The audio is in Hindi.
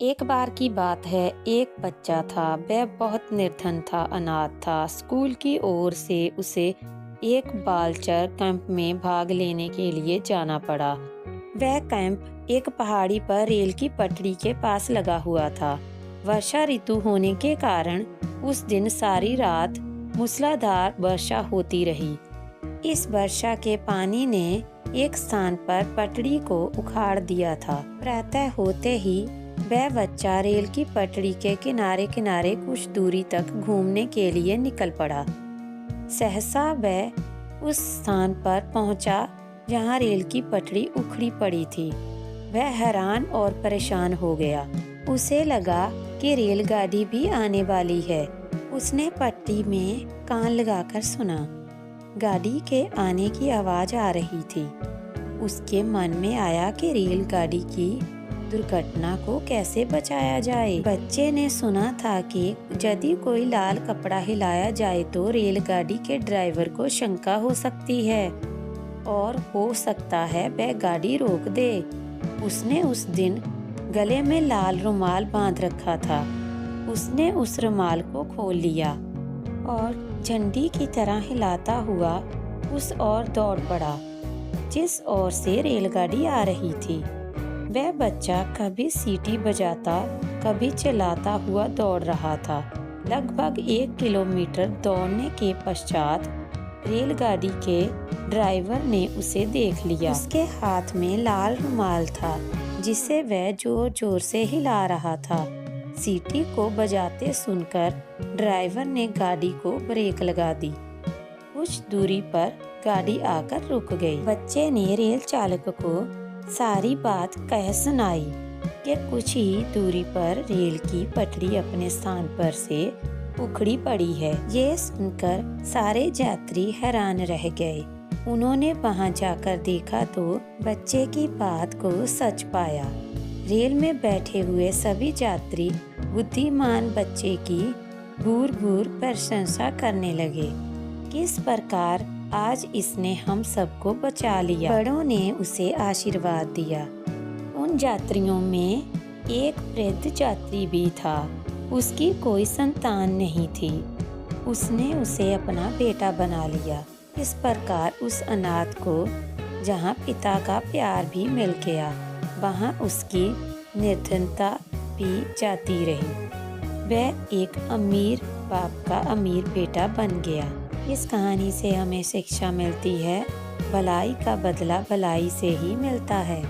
एक बार की बात है, एक बच्चा था। वह बहुत निर्धन था, अनाथ था। स्कूल की ओर से उसे एक बालचर कैंप में भाग लेने के लिए जाना पड़ा। वह कैंप एक पहाड़ी पर रेल की पटरी के पास लगा हुआ था। वर्षा ऋतु होने के कारण उस दिन सारी रात मूसलाधार वर्षा होती रही। इस वर्षा के पानी ने एक स्थान पर पटरी को उखाड़ दिया था। प्रातः होते ही वह बच्चा रेल की पटरी के किनारे किनारे कुछ दूरी तक घूमने के लिए निकल पड़ा। सहसा वह उस स्थान पर पहुंचा जहां रेल की पटरी उखड़ी पड़ी थी। वह हैरान और परेशान हो गया। उसे लगा कि रेलगाड़ी भी आने वाली है। उसने पटरी में कान लगाकर सुना। गाड़ी के आने की आवाज आ रही थी। उसके मन में आया कि रेलगाड़ी की दुर्घटना को कैसे बचाया जाए। बच्चे ने सुना था कि यदि कोई लाल कपड़ा हिलाया जाए तो रेलगाड़ी के ड्राइवर को शंका हो सकती है और हो सकता है वह गाड़ी रोक दे। उसने उस दिन गले में लाल रुमाल बांध रखा था। उसने उस रुमाल को खोल लिया और झंडी की तरह हिलाता हुआ उस ओर दौड़ पड़ा जिस ओर से रेलगाड़ी आ रही थी। वह बच्चा कभी सीटी बजाता कभी चिल्लाता हुआ दौड़ रहा था। लगभग 1 किलोमीटर दौड़ने के पश्चात रेलगाड़ी के ड्राइवर ने उसे देख लिया। उसके हाथ में लाल रुमाल था जिसे वह जोर जोर से हिला रहा था। सीटी को बजाते सुनकर ड्राइवर ने गाड़ी को ब्रेक लगा दी। कुछ दूरी पर गाड़ी आकर रुक गई। बच्चे ने रेल चालक को सारी बात कह सुनाई कि कुछ ही दूरी पर रेल की पटरी अपने स्थान पर से उखड़ी पड़ी है। ये सुनकर सारे यात्री हैरान रह गए। उन्होंने वहां जाकर देखा तो बच्चे की बात को सच पाया। रेल में बैठे हुए सभी यात्री बुद्धिमान बच्चे की घूर घूर प्रशंसा करने लगे। किस प्रकार आज इसने हम सबको बचा लिया। बड़ों ने उसे आशीर्वाद दिया। उन यात्रियों में एक वृद्ध यात्री भी था। उसकी कोई संतान नहीं थी। उसने उसे अपना बेटा बना लिया। इस प्रकार उस अनाथ को जहाँ पिता का प्यार भी मिल गया, वहाँ उसकी निर्धनता भी जाती रही। वह एक अमीर बाप का अमीर बेटा बन गया। इस कहानी से हमें शिक्षा मिलती है, भलाई का बदला भलाई से ही मिलता है।